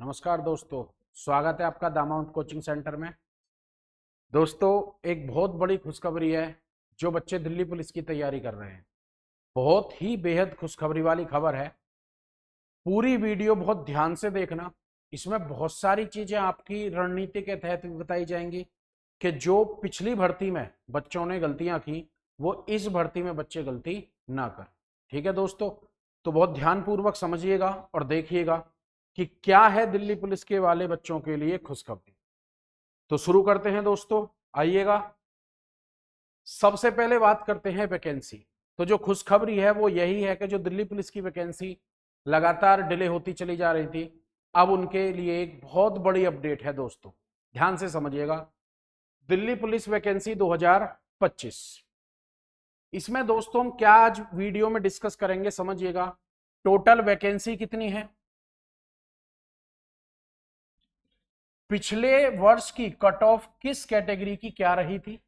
नमस्कार दोस्तों, स्वागत है आपका दामाउंट कोचिंग सेंटर में। दोस्तों, एक बहुत बड़ी खुशखबरी है जो बच्चे दिल्ली पुलिस की तैयारी कर रहे हैं। बहुत ही बेहद खुशखबरी वाली खबर है। पूरी वीडियो बहुत ध्यान से देखना। इसमें बहुत सारी चीजें आपकी रणनीति के तहत बताई जाएंगी कि जो पिछली भर्ती में बच्चों ने गलतियां की वो इस भर्ती में बच्चे गलती ना कर। ठीक है दोस्तों, तो बहुत ध्यानपूर्वक समझिएगा और देखिएगा कि क्या है दिल्ली पुलिस के वाले बच्चों के लिए खुशखबरी। तो शुरू करते हैं दोस्तों, आइएगा। सबसे पहले बात करते हैं वैकेंसी। तो जो खुशखबरी है वो यही है कि जो दिल्ली पुलिस की वैकेंसी लगातार डिले होती चली जा रही थी, अब उनके लिए एक बहुत बड़ी अपडेट है दोस्तों। ध्यान से समझिएगा। दिल्ली पुलिस वैकेंसी 2025, इसमें दोस्तों हम क्या आज वीडियो में डिस्कस करेंगे समझिएगा। टोटल वैकेंसी कितनी है, पिछले वर्ष की कट ऑफ किस कैटेगरी की क्या रही थी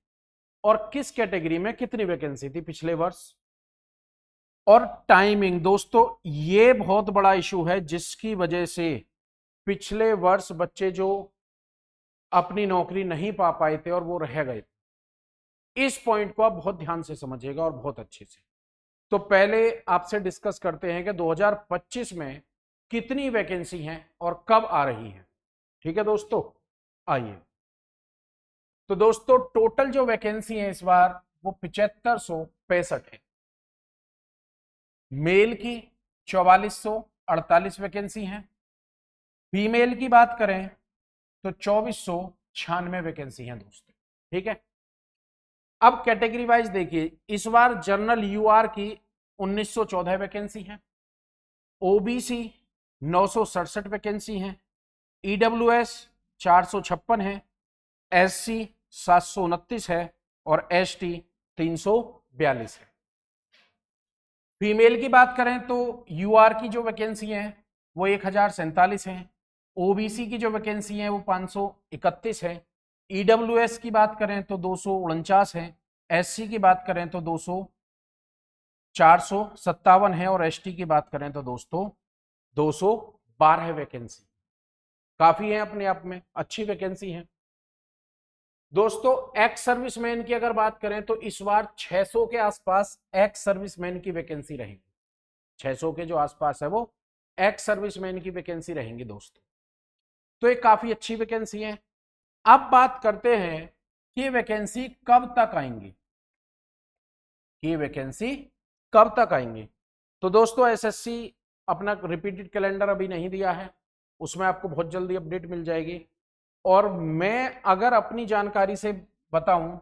और किस कैटेगरी में कितनी वैकेंसी थी पिछले वर्ष, और टाइमिंग। दोस्तों ये बहुत बड़ा इशू है जिसकी वजह से पिछले वर्ष बच्चे जो अपनी नौकरी नहीं पा पाए थे और वो रह गए। इस पॉइंट को आप बहुत ध्यान से समझिएगा और बहुत अच्छे से। तो पहले आपसे डिस्कस करते हैं कि 2025 में कितनी वैकेंसी हैं और कब आ रही हैं। ठीक है दोस्तों, आइए। तो दोस्तों टोटल जो वैकेंसी है इस बार वो 7565 है। मेल की 4448 वैकेंसी है। फीमेल की बात करें तो 2496 वैकेंसी है दोस्तों। ठीक है, अब कैटेगरी वाइज देखिए। इस बार जनरल यूआर की 1914 वैकेंसी है। ओबीसी 967 वैकेंसी है। ईडब्ल्यूएस 456 है। एससी 729 है और एसटी 342 है। फीमेल की बात करें तो यूआर की जो वैकेंसी है वो 1047 है। ओबीसी की जो वैकेंसी है वो 531 है। ईडब्ल्यूएस की बात करें तो 249 है। एससी की बात करें तो 457 है और एसटी की बात करें तो दोस्तों 212 वैकेंसी। काफी है, अपने आप में अच्छी वैकेंसी है। दोस्तों एक्स सर्विसमैन की अगर बात करें तो इस बार 600 के आसपास एक्स सर्विसमैन की वैकेंसी रहेगी। 600 के जो आसपास है वो एक्स सर्विसमैन की वैकेंसी रहेंगी दोस्तों। तो ये काफी अच्छी वैकेंसी है। अब बात करते हैं कि वैकेंसी कब तक आएंगी, कि वैकेंसी कब तक आएंगी। तो दोस्तों एसएससी अपना रिपीटेड कैलेंडर अभी नहीं दिया है, उसमें आपको बहुत जल्दी अपडेट मिल जाएगी। और मैं अगर अपनी जानकारी से बताऊं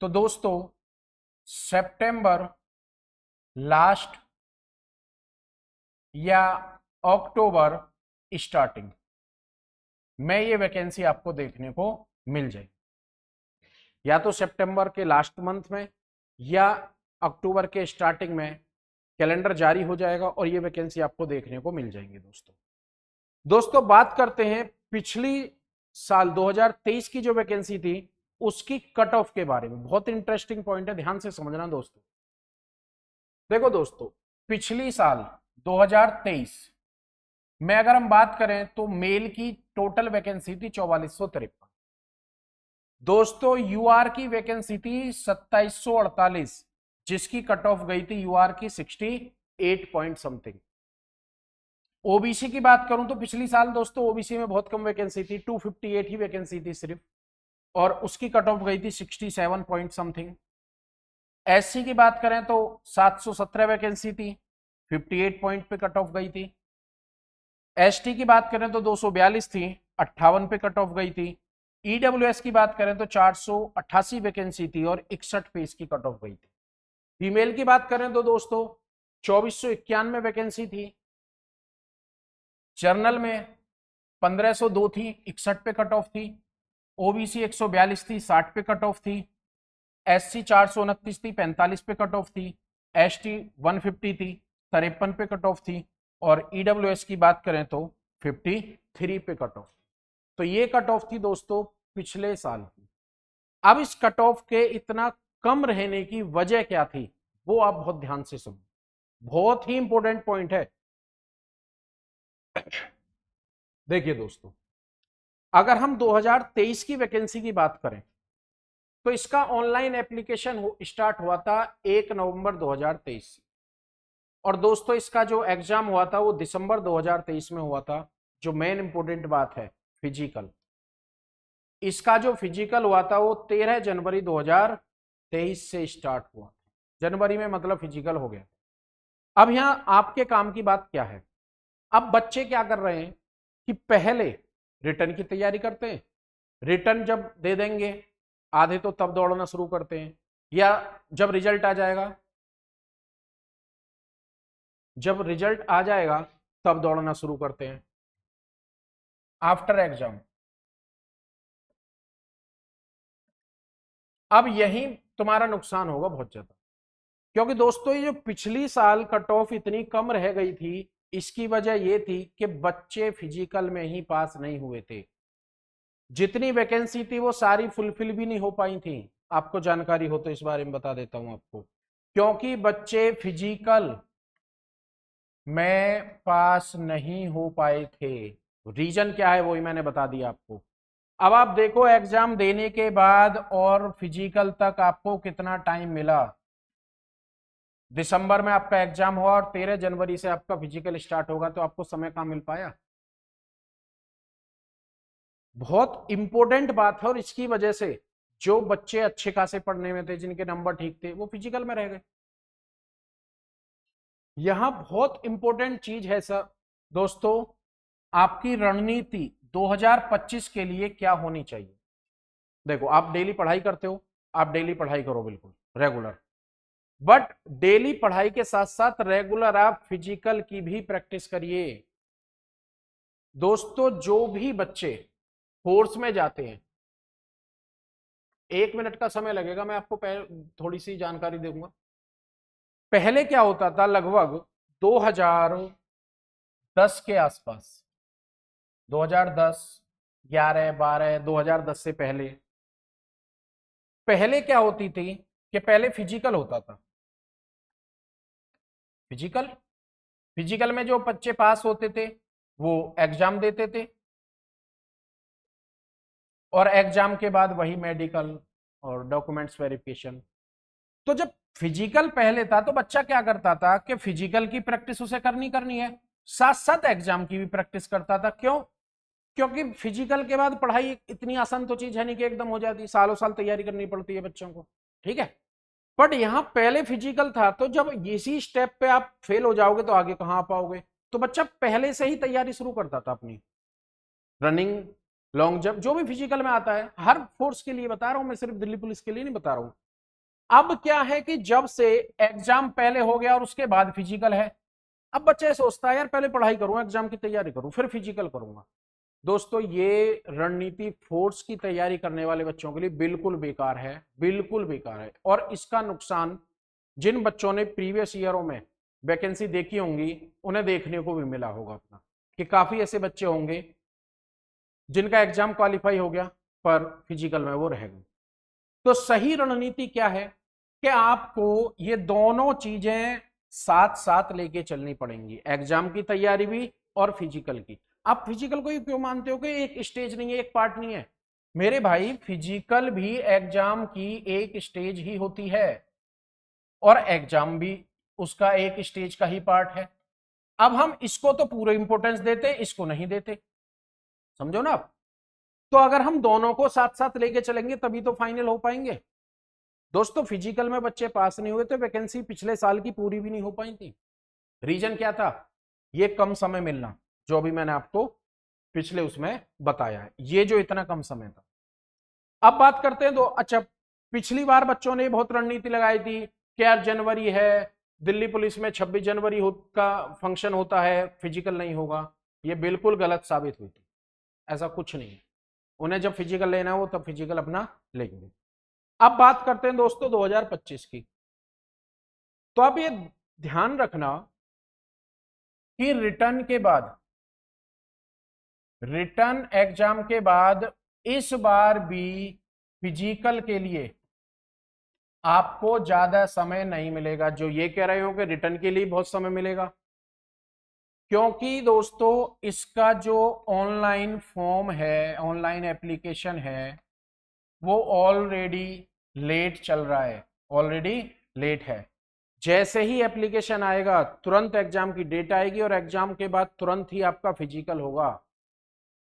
तो दोस्तों सितंबर लास्ट या अक्टूबर स्टार्टिंग में ये वैकेंसी आपको देखने को मिल जाएगी। या तो सितंबर के लास्ट मंथ में या अक्टूबर के स्टार्टिंग में कैलेंडर जारी हो जाएगा और ये वैकेंसी आपको देखने को मिल जाएंगी दोस्तों। दोस्तों बात करते हैं पिछली साल 2023 की जो वैकेंसी थी उसकी कट ऑफ के बारे में। बहुत इंटरेस्टिंग पॉइंट है, ध्यान से समझना दोस्तों। देखो दोस्तों, पिछली साल 2023 में अगर हम बात करें तो मेल की टोटल वैकेंसी थी 4453। दोस्तों यूआर की वैकेंसी थी 2748, जिसकी कट ऑफ गई थी यूआर की 68 पॉइंट समथिंग। ओबीसी की बात करूं तो पिछली साल दोस्तों ओबीसी में बहुत कम वैकेंसी थी, 258 ही वैकेंसी थी सिर्फ, और उसकी कट ऑफ गई थी 67 पॉइंट समथिंग। एससी की बात करें तो 717 वैकेंसी थी, 58 पॉइंट पे कट ऑफ गई थी। एसटी की बात करें तो 242 थी, 58 पे कट ऑफ गई थी। ईडब्ल्यूएस की बात करें तो 488 वैकेंसी थी और 61 पे इसकी कट ऑफ गई थी। फीमेल की बात करें तो दोस्तों 2491 वैकेंसी थी। जर्नल में 1502 थी, 61 पे कट ऑफ थी। ओबीसी 142 थी, 60 पे कट ऑफ थी। एससी 429 थी, 45 पे कट ऑफ थी। एसटी 150 थी, 53 पे कट ऑफ थी। और ईडब्ल्यूएस की बात करें तो 53 पे कट ऑफ। तो ये कट ऑफ थी दोस्तों पिछले साल की। अब इस कट ऑफ के इतना कम रहने की वजह क्या थी वो आप बहुत ध्यान से सुनो, बहुत ही इंपॉर्टेंट पॉइंट है। देखिए दोस्तों, अगर हम 2023 की वैकेंसी की बात करें तो इसका ऑनलाइन एप्लीकेशन स्टार्ट हुआ था 1 नवंबर 2023 से। और दोस्तों इसका जो एग्जाम हुआ था वो दिसंबर 2023 में हुआ था। जो मेन इंपोर्टेंट बात है, फिजिकल, इसका जो फिजिकल हुआ था वो 13 जनवरी 2023 से स्टार्ट हुआ। जनवरी में मतलब फिजिकल हो गया। अब यहां आपके काम की बात क्या है, अब बच्चे क्या कर रहे हैं कि पहले रिटर्न की तैयारी करते हैं, रिटर्न जब दे देंगे आधे तो तब दौड़ना शुरू करते हैं, या जब रिजल्ट आ जाएगा, जब रिजल्ट आ जाएगा तब दौड़ना शुरू करते हैं आफ्टर एग्जाम। अब यही तुम्हारा नुकसान होगा बहुत ज्यादा, क्योंकि दोस्तों ये जो पिछली साल कट ऑफ इतनी कम रह गई थी, इसकी वजह ये थी कि बच्चे फिजिकल में ही पास नहीं हुए थे। जितनी वैकेंसी थी वो सारी फुलफिल भी नहीं हो पाई थी। आपको जानकारी हो तो इस बारे में बता देता हूं आपको, क्योंकि बच्चे फिजिकल में पास नहीं हो पाए थे। रीजन क्या है वही मैंने बता दिया आपको। अब आप देखो एग्जाम देने के बाद और फिजिकल तक आपको कितना टाइम मिला। दिसंबर में आपका एग्जाम हुआ और 13 जनवरी से आपका फिजिकल स्टार्ट होगा, तो आपको समय कहां मिल पाया। बहुत इंपॉर्टेंट बात है, और इसकी वजह से जो बच्चे अच्छे खासे पढ़ने में थे, जिनके नंबर ठीक थे, वो फिजिकल में रह गए। यहां बहुत इंपॉर्टेंट चीज है सर दोस्तों, आपकी रणनीति 2025 के लिए क्या होनी चाहिए। देखो आप डेली पढ़ाई करते हो, आप डेली पढ़ाई करो बिल्कुल रेगुलर, बट डेली पढ़ाई के साथ साथ रेगुलर आप फिजिकल की भी प्रैक्टिस करिए। दोस्तों जो भी बच्चे फोर्स में जाते हैं, 1 मिनट का समय लगेगा, मैं आपको थोड़ी सी जानकारी दूंगा। पहले क्या होता था, लगभग 2010 के आसपास, 2010, 11, 12, 2010 से पहले पहले क्या होती थी कि पहले फिजिकल होता था। फिजिकल फिजिकल में जो बच्चे पास होते थे वो एग्जाम देते थे, और एग्जाम के बाद वही मेडिकल और डॉक्यूमेंट्स वेरिफिकेशन। तो जब फिजिकल पहले था तो बच्चा क्या करता था कि फिजिकल की प्रैक्टिस उसे करनी करनी है, साथ साथ एग्जाम की भी प्रैक्टिस करता था। क्यों? क्योंकि फिजिकल के बाद पढ़ाई इतनी आसान तो चीज है नहीं कि एकदम हो जाती, सालों साल तैयारी करनी पड़ती है बच्चों को, ठीक है। बट यहां पहले फिजिकल था, तो जब इसी स्टेप पे आप फेल हो जाओगे तो आगे कहां आ पाओगे। तो बच्चा पहले से ही तैयारी शुरू करता था अपनी, रनिंग, लॉन्ग जंप, जो भी फिजिकल में आता है, हर फोर्स के लिए बता रहा हूं मैं, सिर्फ दिल्ली पुलिस के लिए नहीं बता रहा हूं। अब क्या है कि जब से एग्जाम पहले हो गया और उसके बाद फिजिकल है, अब बच्चा सोचता है यार पहले पढ़ाई करूं, एग्जाम की तैयारी करूं, फिर फिजिकल करूंगा। दोस्तों ये रणनीति फोर्स की तैयारी करने वाले बच्चों के लिए बिल्कुल बेकार है, बिल्कुल बेकार है। और इसका नुकसान जिन बच्चों ने प्रीवियस ईयरों में वैकेंसी देखी होंगी उन्हें देखने को भी मिला होगा अपना, कि काफी ऐसे बच्चे होंगे जिनका एग्जाम क्वालिफाई हो गया पर फिजिकल में वो रह गए। तो सही रणनीति क्या है कि आपको ये दोनों चीजें साथ साथ लेके चलनी पड़ेंगी, एग्जाम की तैयारी भी और फिजिकल की। आप फिजिकल को क्यों मानते हो कि एक स्टेज नहीं है, एक पार्ट नहीं है। मेरे भाई फिजिकल भी एग्जाम की एक स्टेज ही होती है, और एग्जाम भी उसका एक स्टेज का ही पार्ट है। अब हम इसको तो पूरे इंपॉर्टेंस देते, इसको नहीं देते, समझो ना आप। तो अगर हम दोनों को साथ साथ लेके चलेंगे तभी तो फाइनल हो पाएंगे। दोस्तों फिजिकल में बच्चे पास नहीं हुए तो वैकेंसी पिछले साल की पूरी भी नहीं हो पाई थी। रीजन क्या था? ये कम समय मिलना, जो अभी मैंने आपको पिछले उसमें बताया है, ये जो इतना कम समय था। अब बात करते हैं तो अच्छा, पिछली बार बच्चों ने बहुत रणनीति लगाई थी कि यार जनवरी है, दिल्ली पुलिस में 26 जनवरी का फंक्शन होता है, फिजिकल नहीं होगा। ये बिल्कुल गलत साबित हुई थी, ऐसा कुछ नहीं है। उन्हें जब फिजिकल लेना हो तब फिजिकल अपना लेंगे। अब बात करते हैं दोस्तों 2025 की। तो अब ये ध्यान रखना कि रिटर्न एग्जाम के बाद इस बार भी फिजिकल के लिए आपको ज्यादा समय नहीं मिलेगा। जो ये कह रहे हो कि रिटर्न के लिए बहुत समय मिलेगा, क्योंकि दोस्तों इसका जो ऑनलाइन फॉर्म है, ऑनलाइन एप्लीकेशन है, वो ऑलरेडी लेट चल रहा है, ऑलरेडी लेट है। जैसे ही एप्लीकेशन आएगा तुरंत एग्जाम की डेट आएगी और एग्जाम के बाद तुरंत ही आपका फिजिकल होगा।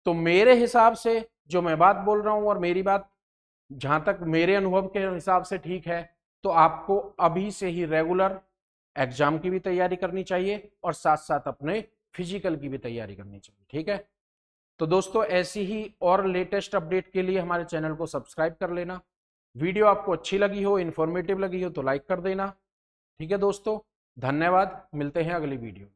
तो मेरे हिसाब से जो मैं बात बोल रहा हूं और मेरी बात जहां तक मेरे अनुभव के हिसाब से ठीक है, तो आपको अभी से ही रेगुलर एग्जाम की भी तैयारी करनी चाहिए और साथ साथ अपने फिजिकल की भी तैयारी करनी चाहिए। ठीक है, तो दोस्तों ऐसी ही और लेटेस्ट अपडेट के लिए हमारे चैनल को सब्सक्राइब कर लेना। वीडियो आपको अच्छी लगी हो, इन्फॉर्मेटिव लगी हो तो लाइक कर देना। ठीक है दोस्तों, धन्यवाद, मिलते हैं अगली वीडियो।